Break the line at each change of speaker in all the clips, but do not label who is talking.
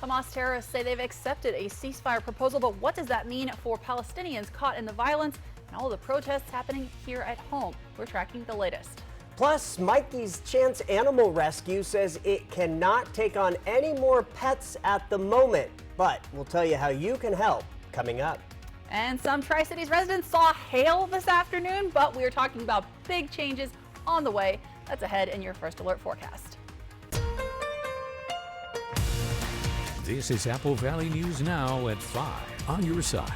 Hamas terrorists say they've accepted a ceasefire proposal, but what does that mean for Palestinians caught in the violence and all the protests happening here at home? We're tracking the latest.
Plus, Mikey's Chance Animal Rescue says it cannot take on any more pets at the moment, but we'll tell you how you can help coming up.
And some Tri-Cities residents saw hail this afternoon, but we are talking about big changes on the way. That's ahead in your First Alert forecast.
This is Apple Valley News Now at 5 on your side.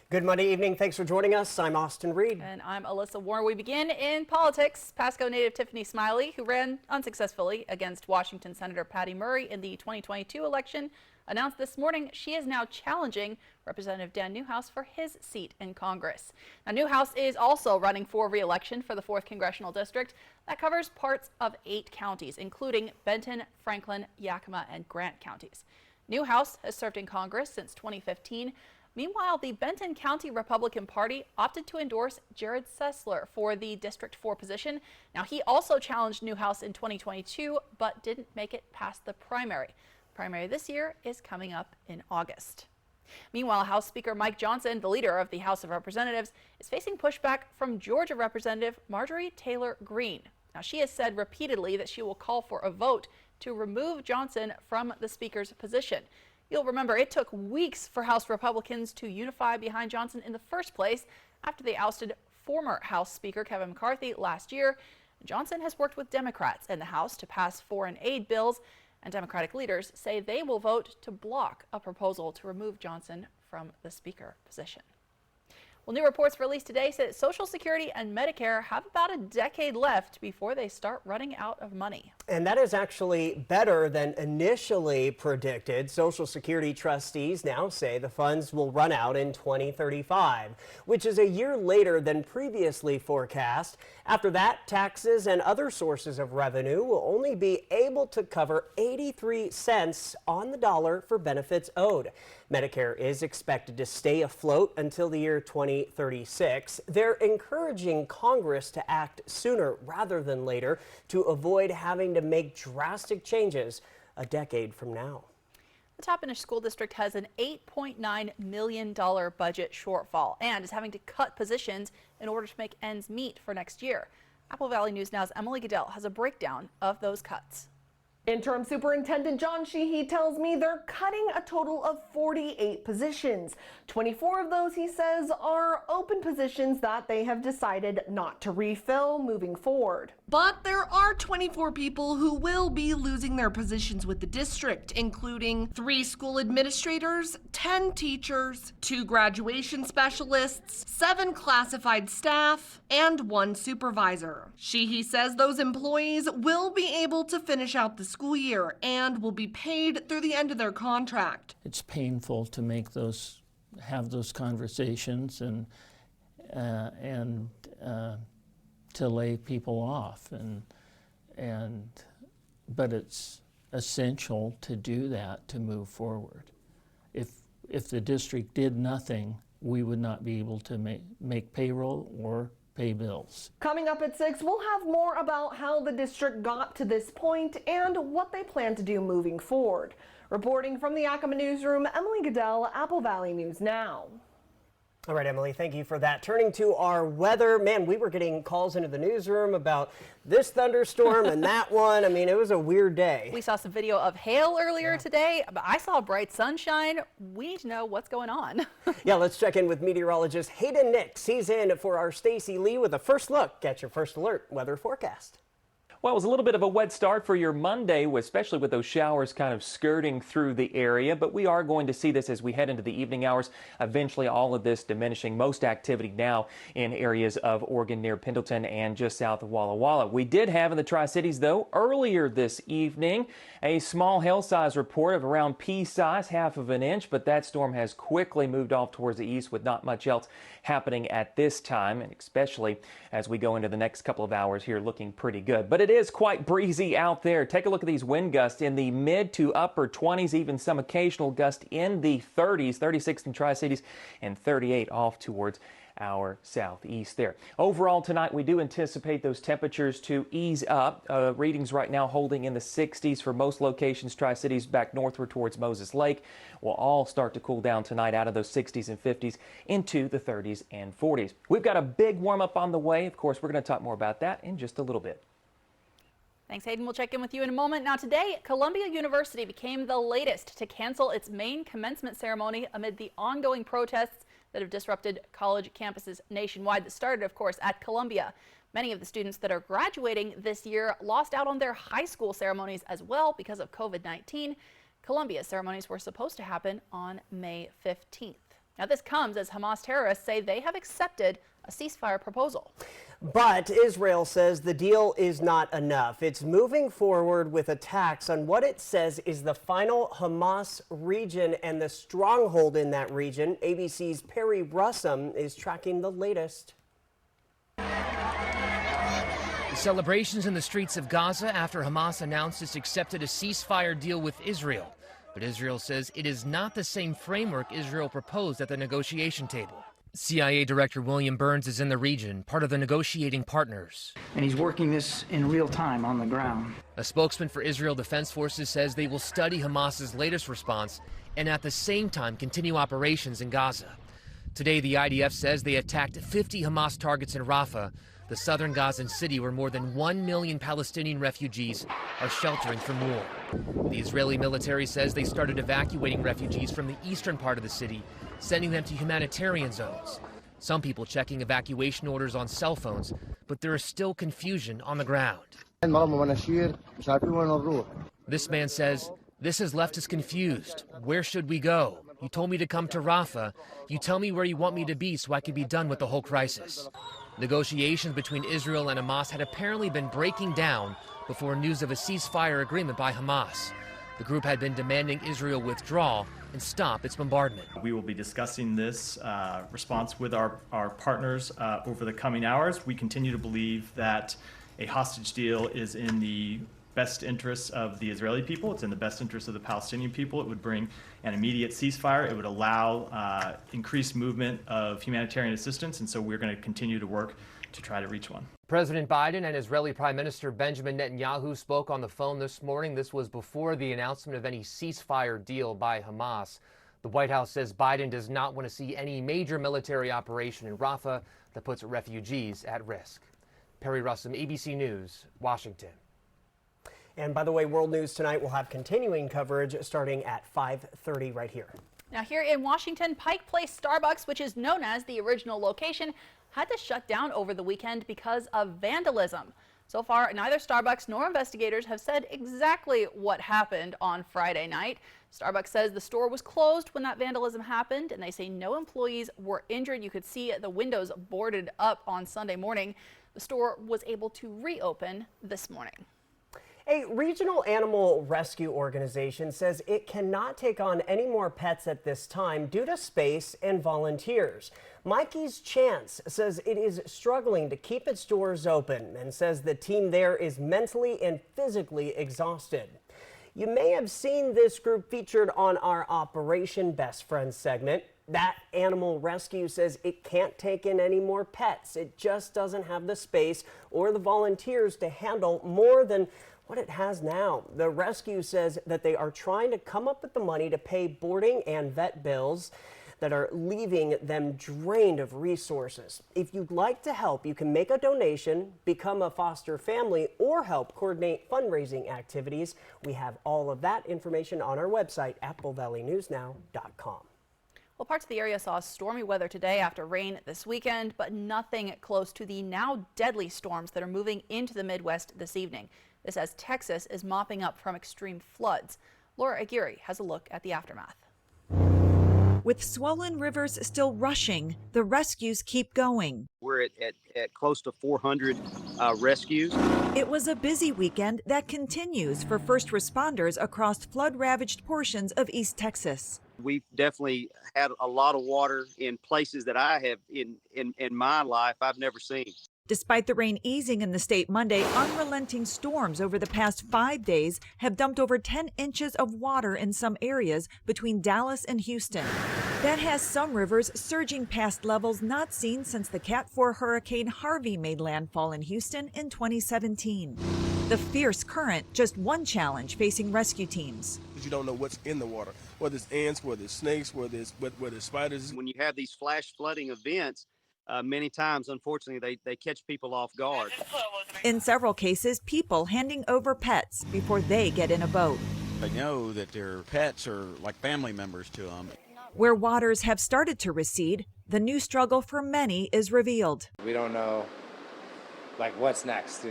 Good Monday evening. Thanks for joining us. I'm Austin Reed.
And I'm Alyssa Warren. We begin in politics. Pasco native Tiffany Smiley, who ran unsuccessfully against Washington Senator Patty Murray in the 2022 election, announced this morning she is now challenging Representative Dan Newhouse for his seat in Congress. Now, Newhouse is also running for re-election for the 4th Congressional District. That covers parts of 8 counties, including Benton, Franklin, Yakima, and Grant counties. Newhouse has served in Congress since 2015. Meanwhile, the Benton County Republican Party opted to endorse Jared Sessler for the District 4 position. Now, he also challenged Newhouse in 2022, but didn't make it past the primary. The primary this year is coming up in August. Meanwhile, House Speaker Mike Johnson, the leader of the House of Representatives, is facing pushback from Georgia Representative Marjorie Taylor Greene. Now, she has said repeatedly that she will call for a vote to remove Johnson from the Speaker's position. You'll remember it took weeks for House Republicans to unify behind Johnson in the first place after they ousted former House Speaker Kevin McCarthy last year. Johnson has worked with Democrats in the House to pass foreign aid bills, and Democratic leaders say they will vote to block a proposal to remove Johnson from the Speaker position. Well, new reports released today say that Social Security and Medicare have about a decade left before they start running out of money.
And that is actually better than initially predicted. Social Security trustees now say the funds will run out in 2035, which is a year later than previously forecast. After that, taxes and other sources of revenue will only be able to cover 83 cents on the dollar for benefits owed. Medicare is expected to stay afloat until the year 2036. They're encouraging Congress to act sooner rather than later to avoid having to make drastic changes a decade from now.
The Toppenish School District has an $8.9 million budget shortfall and is having to cut positions in order to make ends meet for next year. Apple Valley News Now's Emily Goodell has a breakdown of those cuts.
Interim Superintendent John Sheehy tells me they're cutting a total of 48 positions. 24 of those, he says, are open positions that they have decided not to refill moving forward. But there are 24 people who will be losing their positions with the district, including 3 school administrators, 10 teachers, 2 graduation specialists, 7 classified staff, and 1 supervisor. Sheehy says those employees will be able to finish out the school year and will be paid through the end of their contract.
It's painful to have those conversations and to lay people off, but it's essential to do that to move forward. If the district did nothing, we would not be able to make payroll or pay bills.
Coming up at 6, we'll have more about how the district got to this point and what they plan to do moving forward. Reporting from the Yakima newsroom, Emily Goodell, Apple Valley News Now.
All right, Emily, thank you for that. Turning to our weather, man, we were getting calls into the newsroom about this thunderstorm and that one. I mean, it was a weird day.
We saw some video of hail earlier today, but I saw bright sunshine. We need to know what's going on.
Yeah, let's check in with meteorologist Hayden Nix. He's in for our Stacy Lee with a first look at your First Alert weather forecast.
Well, it was a little bit of a wet start for your Monday, especially with those showers kind of skirting through the area. But we are going to see this as we head into the evening hours. Eventually, all of this diminishing. Most activity now in areas of Oregon near Pendleton and just south of Walla Walla. We did have in the Tri-Cities, though, earlier this evening, a small hail size report of around pea size, half of an inch. But that storm has quickly moved off towards the east with not much else happening at this time, and especially as we go into the next couple of hours here, looking pretty good. But it is quite breezy out there. Take a look at these wind gusts in the mid to upper 20s, even some occasional gust in the 30s, 36 in Tri-Cities and 38 off towards our southeast there. Overall tonight, we do anticipate those temperatures to ease up. Readings right now holding in the 60s for most locations. Tri-Cities back northward towards Moses Lake will all start to cool down tonight out of those 60s and 50s into the 30s and 40s. We've got a big warm up on the way. Of course, we're going to talk more about that in just a little bit.
Thanks, Hayden. We'll check in with you in a moment. Now today, Columbia University became the latest to cancel its main commencement ceremony amid the ongoing protests that have disrupted college campuses nationwide that started, of course, at Columbia. Many of the students that are graduating this year lost out on their high school ceremonies as well because of COVID-19. Columbia's ceremonies were supposed to happen on May 15th. Now this comes as Hamas terrorists say they have accepted a ceasefire proposal.
But Israel says the deal is not enough. It's moving forward with attacks on what it says is the final Hamas region and the stronghold in that region. ABC's Perry Russum is tracking the latest.
Celebrations in the streets of Gaza after Hamas announced it's accepted a ceasefire deal with Israel. But Israel says it is not the same framework Israel proposed at the negotiation table. CIA Director William Burns is in the region, part of the negotiating partners.
And he's working this in real time on the ground.
A spokesman for Israel Defense Forces says they will study Hamas's latest response and at the same time continue operations in Gaza. Today, the IDF says they attacked 50 Hamas targets in Rafah, the southern Gazan city where more than 1 million Palestinian refugees are sheltering from war. The Israeli military says they started evacuating refugees from the eastern part of the city, sending them to humanitarian zones. Some people checking evacuation orders on cell phones, but there is still confusion on the ground. This man says, "This has left us confused. Where should we go? You told me to come to Rafah. You tell me where you want me to be so I can be done with the whole crisis." Negotiations between Israel and Hamas had apparently been breaking down before news of a ceasefire agreement by Hamas. The group had been demanding Israel withdraw and stop its bombardment.
We will be discussing this response with our partners over the coming hours. We continue to believe that a hostage deal is in the best interests of the Israeli people. It's in the best interest of the Palestinian people. It would bring an immediate ceasefire. It would allow increased movement of humanitarian assistance, and so we're going to continue to work to try to reach one.
President Biden and Israeli Prime Minister Benjamin Netanyahu spoke on the phone this morning. This was before the announcement of any ceasefire deal by Hamas. The White House says Biden does not want to see any major military operation in Rafah that puts refugees at risk. Perry Russum, ABC News, Washington.
And by the way, World News Tonight will have continuing coverage starting at 5:30 right here.
Now here in Washington, Pike Place Starbucks, which is known as the original location, had to shut down over the weekend because of vandalism. So far, neither Starbucks nor investigators have said exactly what happened on Friday night. Starbucks says the store was closed when that vandalism happened, and they say no employees were injured. You could see the windows boarded up on Sunday morning. The store was able to reopen this morning.
A regional animal rescue organization says it cannot take on any more pets at this time due to space and volunteers. Mikey's Chance says it is struggling to keep its doors open and says the team there is mentally and physically exhausted. You may have seen this group featured on our Operation Best Friends segment. That animal rescue says it can't take in any more pets. It just doesn't have the space or the volunteers to handle more than what it has now. The rescue says that they are trying to come up with the money to pay boarding and vet bills that are leaving them drained of resources. If you'd like to help, you can make a donation, become a foster family, or help coordinate fundraising activities. We have all of that information on our website, AppleValleyNewsNow.com.
Well, parts of the area saw stormy weather today after rain this weekend, but nothing close to the now deadly storms that are moving into the Midwest this evening. This as Texas is mopping up from extreme floods. Laura Aguirre has a look at the aftermath.
With swollen rivers still rushing, the rescues keep going.
We're at close to 400 rescues.
It was a busy weekend that continues for first responders across flood-ravaged portions of East Texas.
We've definitely had a lot of water in places that I have in my life I've never seen.
Despite the rain easing in the state Monday, unrelenting storms over the past 5 days have dumped over 10 inches of water in some areas between Dallas and Houston. That has some rivers surging past levels not seen since the Cat 4 Hurricane Harvey made landfall in Houston in 2017. The fierce current, just one challenge facing rescue teams.
You don't know what's in the water, whether it's ants, whether it's snakes, whether it's spiders.
When you have these flash flooding events, many times, unfortunately, they catch people off guard.
In several cases, people handing over pets before they get in a boat.
They know that their pets are like family members to them.
Where waters have started to recede, the new struggle for many is revealed.
We don't know, what's next,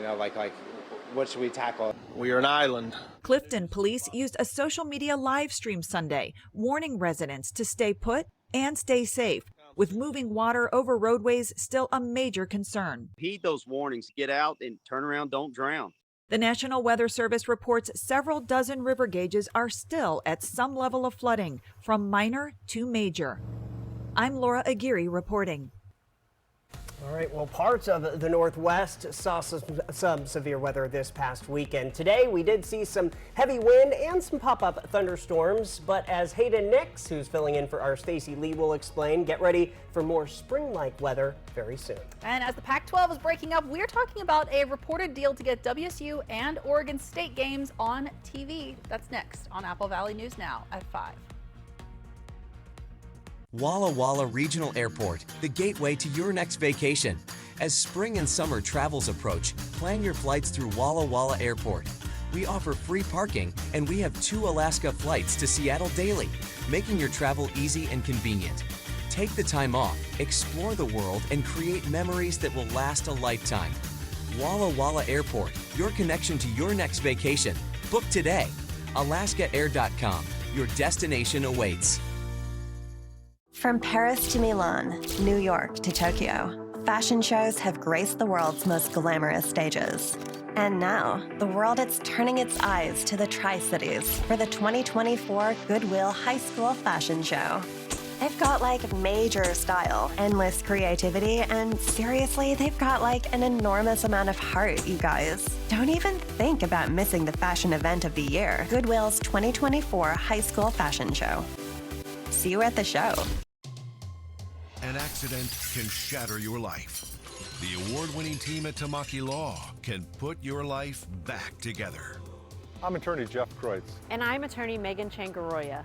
what should we tackle?
We are an island.
Clifton police used a social media live stream Sunday, warning residents to stay put and stay safe, with moving water over roadways still a major concern.
Heed those warnings, get out and turn around, don't drown.
The National Weather Service reports several dozen river gauges are still at some level of flooding, from minor to major. I'm Laura Aguirre reporting.
All right, well, parts of the Northwest saw some severe weather this past weekend. Today, we did see some heavy wind and some pop-up thunderstorms, but as Hayden Nix, who's filling in for our Stacy Lee, will explain, get ready for more spring-like weather very soon.
And as the Pac-12 is breaking up, we're talking about a reported deal to get WSU and Oregon State games on TV. That's next on Apple Valley News Now at 5.
Walla Walla Regional Airport, the gateway to your next vacation. As spring and summer travels approach, plan your flights through Walla Walla Airport. We offer free parking, and we have 2 Alaska flights to Seattle daily, making your travel easy and convenient. Take the time off, explore the world, and create memories that will last a lifetime. Walla Walla Airport, your connection to your next vacation. Book today. AlaskaAir.com, your destination awaits.
From Paris to Milan, New York to Tokyo, fashion shows have graced the world's most glamorous stages. And now, the world is turning its eyes to the Tri-Cities for the 2024 Goodwill High School Fashion Show. They've got major style, endless creativity, and seriously, they've got an enormous amount of heart, you guys. Don't even think about missing the fashion event of the year, Goodwill's 2024 High School Fashion Show. See you at the show.
An accident can shatter your life. The award-winning team at Tamaki Law can put your life back together.
I'm attorney Jeff Kreutz.
And I'm attorney Megan Changaroya.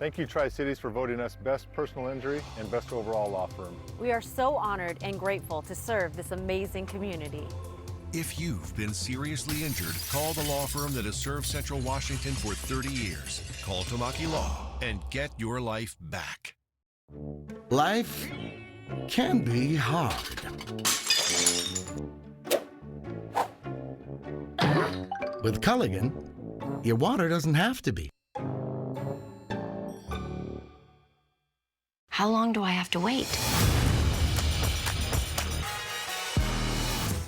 Thank you, Tri-Cities, for voting us Best Personal Injury and Best Overall Law Firm.
We are so honored and grateful to serve this amazing community.
If you've been seriously injured, call the law firm that has served Central Washington for 30 years. Call Tamaki Law and get your life back.
Life can be hard. With Culligan, your water doesn't have to be.
How long do I have to wait?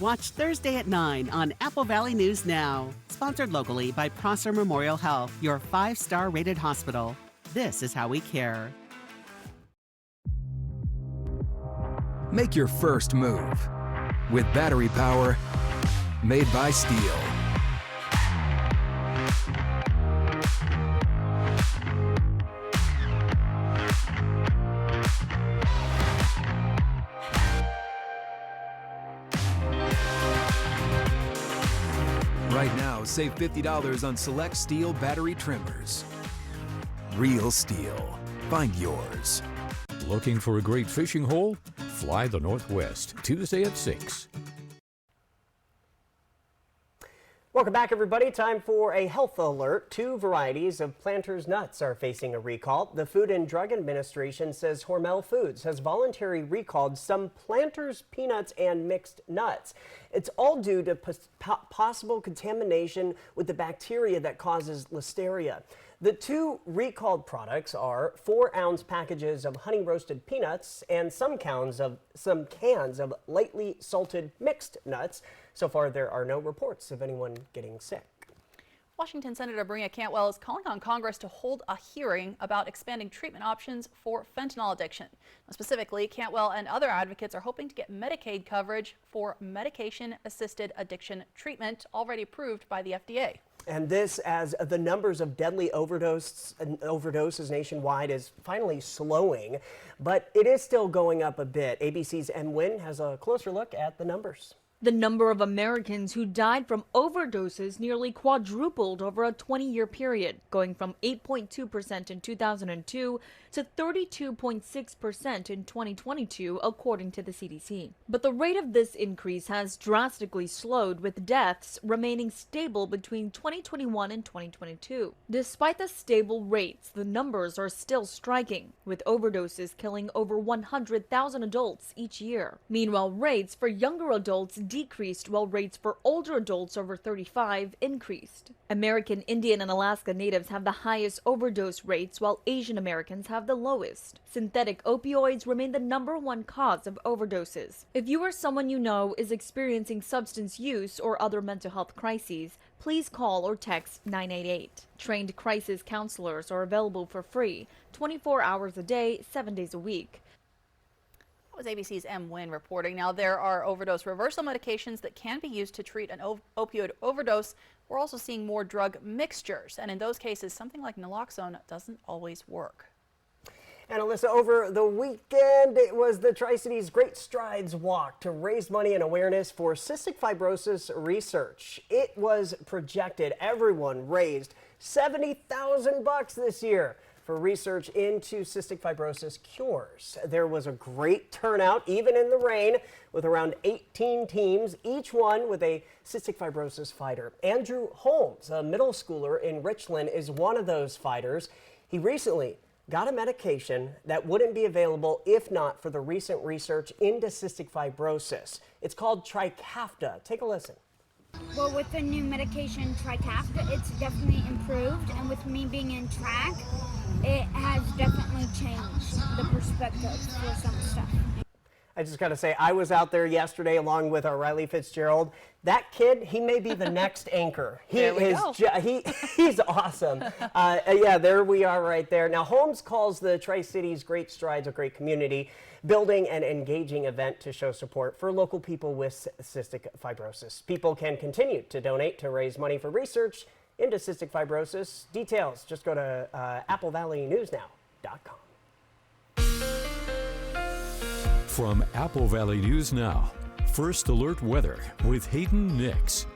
Watch Thursday at 9 on Apple Valley News Now. Sponsored locally by Prosser Memorial Health, your 5-star rated hospital. This is how we care.
Make your first move with battery power made by Steel. Right now, save $50 on select Steel battery trimmers. Real Steel. Find yours.
Looking for a great fishing hole? Fly the Northwest, Tuesday at 6.
Welcome back, everybody. Time for a health alert. 2 varieties of Planters nuts are facing a recall. The Food and Drug Administration says Hormel Foods has voluntarily recalled some Planters peanuts and mixed nuts. It's all due to possible contamination with the bacteria that causes listeria. The 2 recalled products are 4-ounce packages of honey roasted peanuts and some cans of lightly salted mixed nuts. So far, there are no reports of anyone getting sick.
Washington Senator Maria Cantwell is calling on Congress to hold a hearing about expanding treatment options for fentanyl addiction. Specifically, Cantwell and other advocates are hoping to get Medicaid coverage for medication-assisted addiction treatment already approved by the FDA.
And this as the numbers of deadly overdoses nationwide is finally slowing, but it is still going up a bit. ABC's M. Wynn has a closer look at the numbers.
The number of Americans who died from overdoses nearly quadrupled over a 20-year period, going from 8.2% in 2002 to 32.6% in 2022, according to the CDC. But the rate of this increase has drastically slowed, with deaths remaining stable between 2021 and 2022. Despite the stable rates, the numbers are still striking, with overdoses killing over 100,000 adults each year. Meanwhile, rates for younger adults decreased while rates for older adults over 35 increased. American Indian and Alaska Natives have the highest overdose rates, while Asian Americans have the lowest. Synthetic opioids remain the #1 cause of overdoses. If you or someone you know is experiencing substance use or other mental health crises, please call or text 988. Trained crisis counselors are available for free, 24 hours a day, 7 days a week.
That was ABC's M. Wynn reporting. Now, there are overdose reversal medications that can be used to treat an opioid overdose. We're also seeing more drug mixtures, and in those cases, something like naloxone doesn't always work.
And Alyssa, over the weekend, it was the Tri-Cities Great Strides Walk to raise money and awareness for cystic fibrosis research. It was projected everyone raised $70,000 this year for research into cystic fibrosis cures. There was a great turnout, even in the rain, with around 18 teams, each one with a cystic fibrosis fighter. Andrew Holmes, a middle schooler in Richland, is one of those fighters. He recently got a medication that wouldn't be available if not for the recent research into cystic fibrosis. It's called Trikafta. Take a listen.
Well, with the new medication Trikafta, it's definitely improved, and with me being in track, it has definitely changed the perspective for some stuff.
I just got to say, I was out there yesterday along with our Riley Fitzgerald. That kid, he may be the next anchor. He's awesome. Yeah, there we are right there. Now, Holmes calls the Tri-Cities Great Strides a great community building and engaging event to show support for local people with cystic fibrosis. People can continue to donate to raise money for research into cystic fibrosis. Details, just go to applevalleyNewsNow.com.
From Apple Valley News Now, First Alert Weather with Hayden Nix.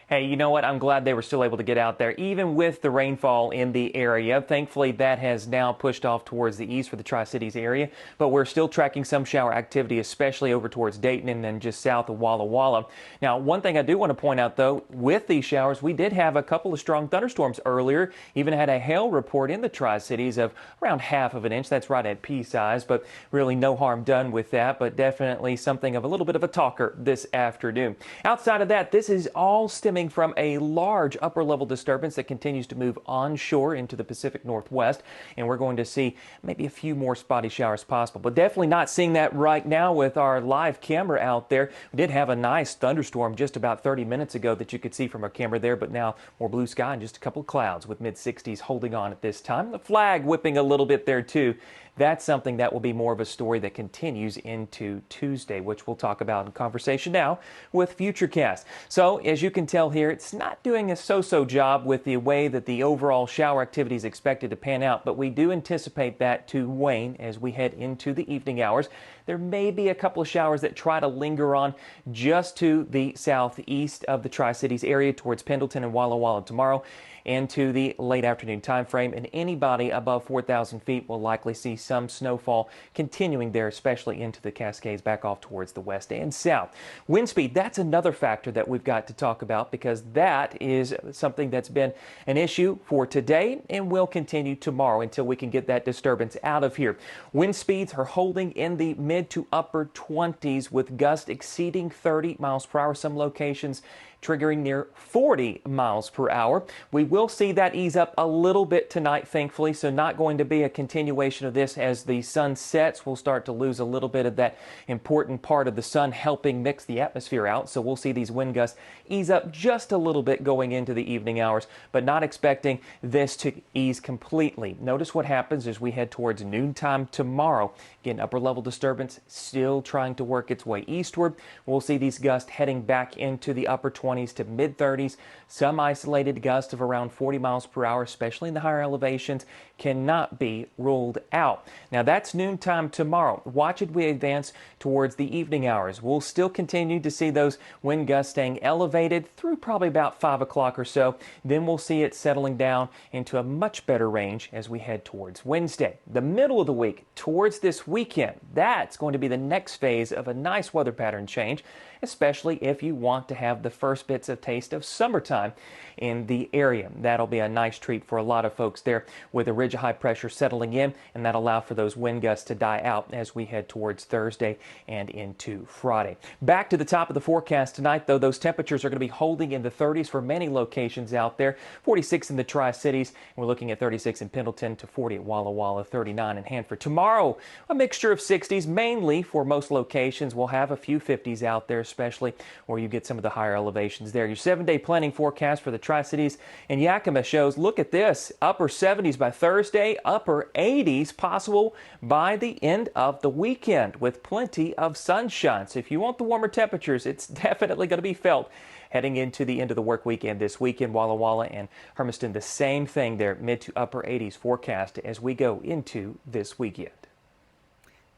Hey, you know what? I'm glad they were still able to get out there, even with the rainfall in the area. Thankfully, that has now pushed off towards the east for the Tri-Cities area, but we're still tracking some shower activity, especially over towards Dayton and then just south of Walla Walla. Now, one thing I do want to point out, though, with these showers, we did have a couple of strong thunderstorms earlier, even had a hail report in the Tri-Cities of around ½ of an inch. That's right at pea size, but really no harm done with that, but definitely something of a little bit of a talker this afternoon. Outside of that, this is all stemming from a large upper level disturbance that continues to move onshore into the Pacific Northwest, and we're going to see maybe a few more spotty showers possible, but definitely not seeing that right now with our live camera out there. We did have a nice thunderstorm just about 30 minutes ago that you could see from our camera there, but now more blue sky and just a couple of clouds with mid-60s holding on at this time. The flag whipping a little bit there too. That's something that will be more of a story that continues into Tuesday, which we'll talk about in conversation now with Futurecast. So as you can tell here, it's not doing a so-so job with the way that the overall shower activity is expected to pan out, but we do anticipate that to wane as we head into the evening hours. There may be a couple of showers that try to linger on just to the southeast of the Tri-Cities area towards Pendleton and Walla Walla tomorrow into the late afternoon time frame, and anybody above 4,000 feet will likely see some snowfall continuing there, especially into the Cascades back off towards the west and south. Wind speed, that's another factor that we've got to talk about, because that is something that's been an issue for today and will continue tomorrow until we can get that disturbance out of here. Wind speeds are holding in the mid to upper 20s with gusts exceeding 30 miles per hour. Some locations triggering near 40 miles per hour. We will see that ease up a little bit tonight, thankfully, so not going to be a continuation of this. As the sun sets, we'll start to lose a little bit of that important part of the sun helping mix the atmosphere out. So we'll see these wind gusts ease up just a little bit going into the evening hours, but not expecting this to ease completely. Notice what happens as we head towards noontime tomorrow. Again, upper level disturbance still trying to work its way eastward. We'll see these gusts heading back into the upper 20s to mid 30s. Some isolated gusts of around 40 miles per hour, especially in the higher elevations, cannot be ruled out. Now that's noontime tomorrow. Watch it we advance towards the evening hours. We'll still continue to see those wind gusts staying elevated through probably about 5 o'clock or so. Then we'll see it settling down into a much better range as we head towards Wednesday. The middle of the week towards this weekend, that's going to be the next phase of a nice weather pattern change, especially if you want to have the first bits of taste of summertime in the area. That'll be a nice treat for a lot of folks there with a ridge of high pressure settling in, and that'll allow for those wind gusts to die out as we head towards Thursday and into Friday. Back to the top of the forecast tonight, though, those temperatures are going to be holding in the 30s for many locations out there. 46 in the Tri-Cities, and we're looking at 36 in Pendleton to 40 at Walla Walla, 39 in Hanford. Tomorrow, a mixture of 60s, mainly for most locations. We'll have a few 50s out there, especially where you get some of the higher elevations there. Your 7-day planning forecast for the Tri-Cities and Yakima shows, look at this, upper 70s by Thursday, upper 80s possible by the end of the weekend with plenty of sunshine. So if you want the warmer temperatures, it's definitely going to be felt heading into the end of the work weekend this weekend. Walla Walla and Hermiston, the same thing there, mid to upper 80s forecast as we go into this weekend.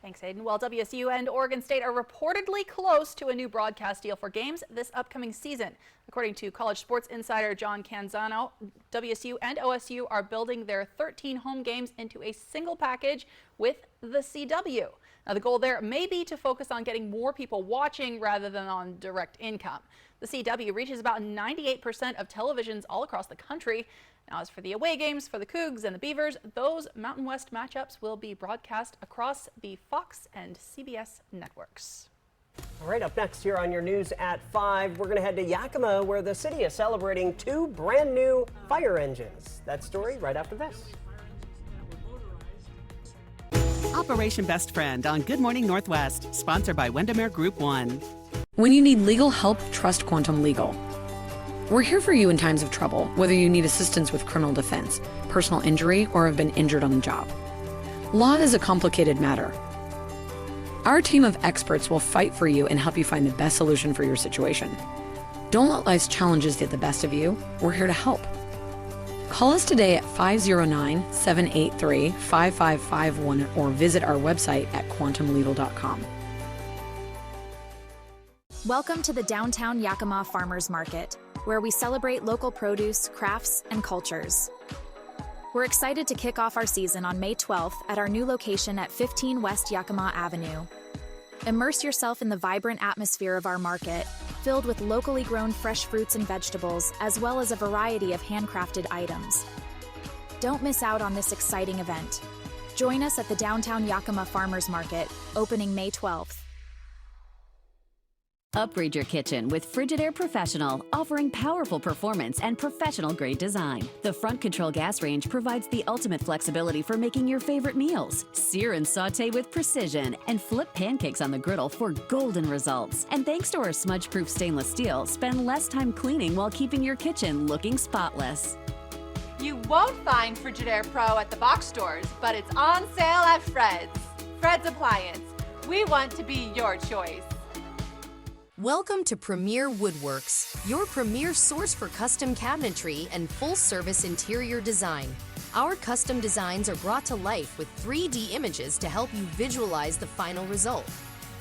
Thanks, Hayden. Well, WSU and Oregon State are reportedly close to a new broadcast deal for games this upcoming season. According to college sports insider John Canzano, WSU and OSU are building their 13 home games into a single package with the CW. Now, the goal there may be to focus on getting more people watching rather than on direct income. The CW reaches about 98% of televisions all across the country. Now, as for the away games for the Cougs and the Beavers, those Mountain West matchups will be broadcast across the Fox and CBS networks.
All right, up next here on your news at 5, we're going to head to Yakima, where the city is celebrating 2 brand new fire engines. That story right after this.
Operation Best Friend on Good Morning Northwest, sponsored by Windermere Group 1.
When you need legal help, trust Quantum Legal. We're here for you in times of trouble, whether you need assistance with criminal defense, personal injury, or have been injured on the job. Law is a complicated matter. Our team of experts will fight for you and help you find the best solution for your situation. Don't let life's challenges get the best of you. We're here to help. Call us today at 509-783-5551 or visit our website at quantumlegal.com.
Welcome to the downtown Yakima Farmers Market, where we celebrate local produce, crafts, and cultures. We're excited to kick off our season on May 12th at our new location at 15 West Yakima Avenue. Immerse yourself in the vibrant atmosphere of our market, filled with locally grown fresh fruits and vegetables, as well as a variety of handcrafted items. Don't miss out on this exciting event. Join us at the downtown Yakima Farmers Market, opening May 12th.
Upgrade your kitchen with Frigidaire Professional, offering powerful performance and professional-grade design. The front control gas range provides the ultimate flexibility for making your favorite meals. Sear and saute with precision, and flip pancakes on the griddle for golden results. And thanks to our smudge-proof stainless steel, spend less time cleaning while keeping your kitchen looking spotless.
You won't find Frigidaire Pro at the box stores, but it's on sale at Fred's. Fred's Appliance. We want to be your choice.
Welcome to Premier Woodworks, your premier source for custom cabinetry and full-service interior design. Our custom designs are brought to life with 3D images to help you visualize the final result.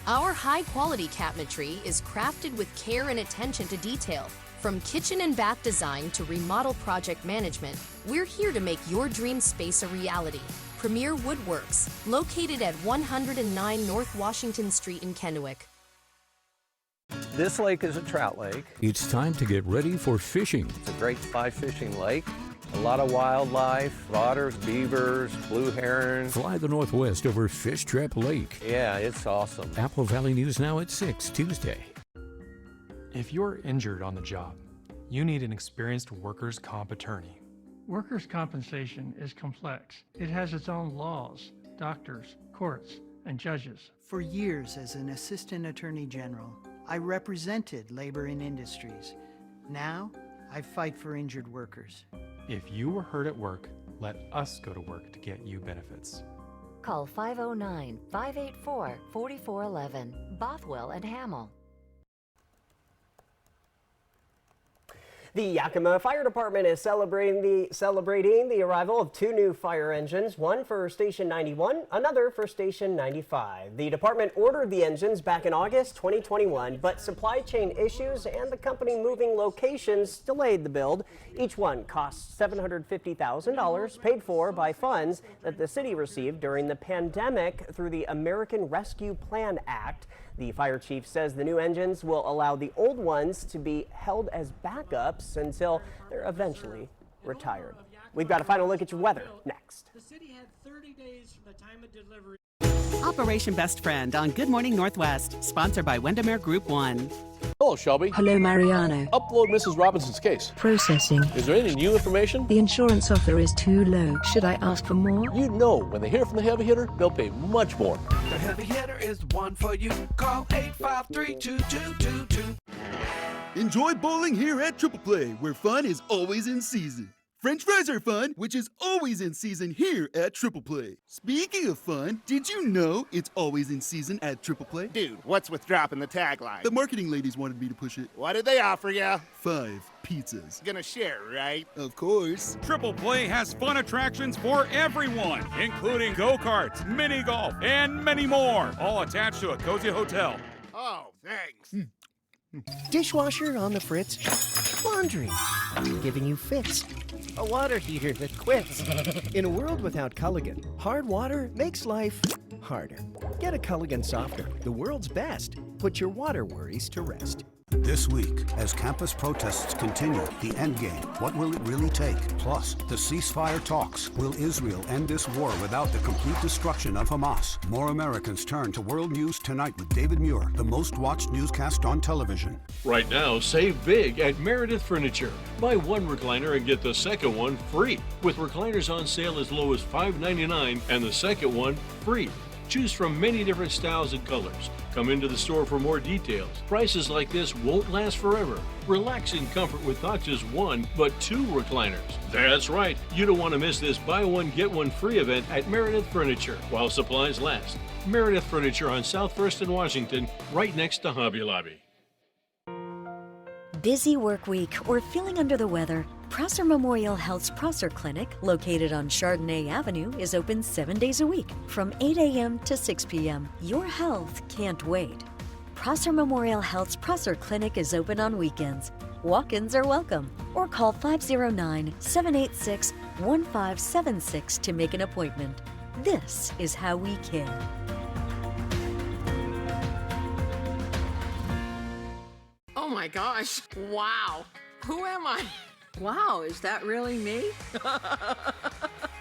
Our high-quality cabinetry is crafted with care and attention to detail. From kitchen and bath design to remodel project management, we're here to make your dream space a reality. Premier Woodworks, located at 109 North Washington Street in Kennewick.
This lake is a trout lake.
It's time to get ready for fishing.
It's a great fly fishing lake. A lot of wildlife, otters, beavers, blue herons.
Fly the Northwest over Fish Trap Lake.
Yeah, it's awesome.
Apple Valley News Now at 6 Tuesday.
If you're injured on the job, you need an experienced workers' comp attorney.
Workers' compensation is complex. It has its own laws, doctors, courts, and judges.
For years as an assistant attorney general, I represented labor and industries. Now, I fight for injured workers.
If you were hurt at work, let us go to work to get you benefits.
Call 509-584-4411, Bothwell and Hamill.
The Yakima Fire Department is celebrating the arrival of 2 new fire engines, one for Station 91, another for Station 95. The department ordered the engines back in August 2021, but supply chain issues and the company moving locations delayed the build. Each one costs $750,000, paid for by funds that the city received during the pandemic through the American Rescue Plan Act. The fire chief says the new engines will allow the old ones to be held as backups until they're eventually retired. We've got a final look at your weather next.
The city had 30 days from the time of delivery.
Operation Best Friend on Good Morning Northwest, sponsored by Windermere Group 1.
Hello, Shelby.
Hello, Mariano.
Upload Mrs. Robinson's case.
Processing.
Is there any new information?
The insurance offer is too low. Should I ask for more?
You know, when they hear from the heavy hitter, they'll pay much more.
The heavy hitter is the one for you. Call 853-2222.
Enjoy bowling here at Triple Play, where fun is always in season. French fries are fun, which is always in season here at Triple Play. Speaking of fun, did you know it's always in season at Triple Play?
Dude, what's with dropping the tagline?
The marketing ladies wanted me to push it.
What did they offer ya?
5 pizzas.
Gonna share, right?
Of course.
Triple Play has fun attractions for everyone, including go-karts, mini golf, and many more, all attached to a cozy hotel.
Oh, thanks.
Dishwasher on the fritz. Laundry giving you fits. A water heater that quits. In a world without Culligan, hard water makes life harder. Get a Culligan softener, the world's best. Put your water worries to rest.
This week, as campus protests continue, the endgame, what will it really take? Plus, the ceasefire talks. Will Israel end this war without the complete destruction of Hamas? More Americans turn to World News Tonight with David Muir, the most watched newscast on television.
Right now, save big at Meredith Furniture. Buy one recliner and get the second one free. With recliners on sale as low as $5.99 and the second one free. Choose from many different styles and colors. Come into the store for more details. Prices like this won't last forever. Relax in comfort with not just one, but 2 recliners. That's right. You don't want to miss this buy one, get one free event at Meredith Furniture while supplies last. Meredith Furniture on South 1st and Washington, right next to Hobby Lobby.
Busy work week or feeling under the weather? Prosser Memorial Health's Prosser Clinic, located on Chardonnay Avenue, is open 7 days a week from 8 a.m. to 6 p.m. Your health can't wait. Prosser Memorial Health's Prosser Clinic is open on weekends. Walk-ins are welcome, or call 509-786-1576 to make an appointment. This is how we care.
Oh my gosh, wow. Who am I? Wow, is that really me?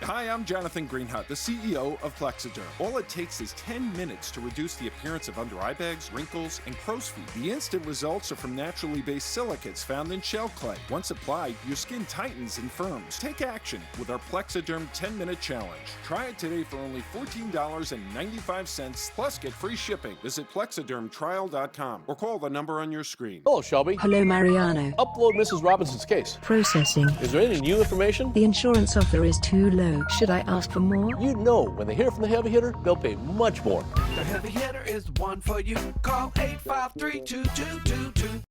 Hi, I'm Jonathan Greenhut, the CEO of Plexiderm. All it takes is 10 minutes to reduce the appearance of under eye bags, wrinkles, and crow's feet. The instant results are from naturally based silicates found in shell clay. Once applied, your skin tightens and firms. Take action with our Plexiderm 10-minute challenge. Try it today for only $14.95, plus get free shipping. Visit plexidermtrial.com or call the number on your screen.
Hello, Shelby.
Hello, Mariano.
Upload Mrs. Robinson's case.
Processing.
Is there any new information?
The insurance offer is too low. Should I ask for more?
You know, when they hear from the heavy hitter, they'll pay much more.
The heavy hitter is the one for you. Call 853-2222.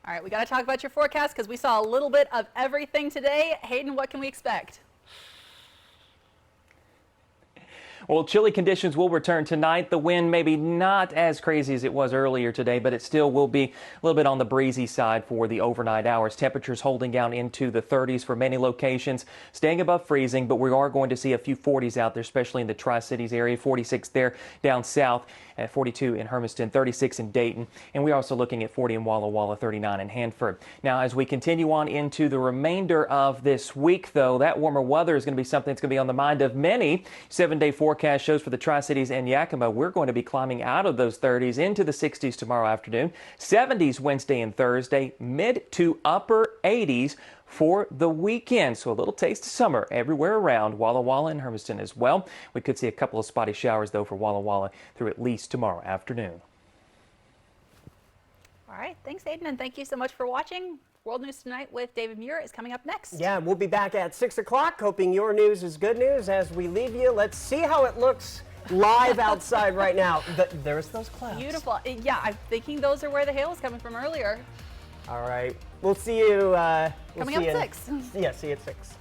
All right, we got to talk about your forecast because we saw a little bit of everything today. Hayden, what can we expect?
Well, chilly conditions will return tonight. The wind maybe not as crazy as it was earlier today, but it still will be a little bit on the breezy side for the overnight hours. Temperatures holding down into the 30s for many locations, staying above freezing, but we are going to see a few 40s out there, especially in the Tri-Cities area, 46 there down south. 42 in Hermiston, 36 in Dayton, and we're also looking at 40 in Walla Walla, 39 in Hanford. Now, as we continue on into the remainder of this week, though, that warmer weather is going to be something that's going to be on the mind of many. 7-day forecast shows for the Tri-Cities and Yakima, we're going to be climbing out of those 30s into the 60s tomorrow afternoon, 70s Wednesday and Thursday, mid to upper 80s for the weekend. So a little taste of summer everywhere around Walla Walla and Hermiston as well. We could see a couple of spotty showers, though, for Walla Walla through at least tomorrow afternoon.
All right. Thanks, Aiden, and thank you so much for watching. World News Tonight with David Muir is coming up next.
Yeah, we'll be back at 6 o'clock, hoping your news is good news. As we leave you, let's see how it looks live outside right now. There's those clouds.
Beautiful. Yeah, I'm thinking those are where the hail was coming from earlier.
All right. We'll see you.
Coming up at 6.
Yeah, see you at 6.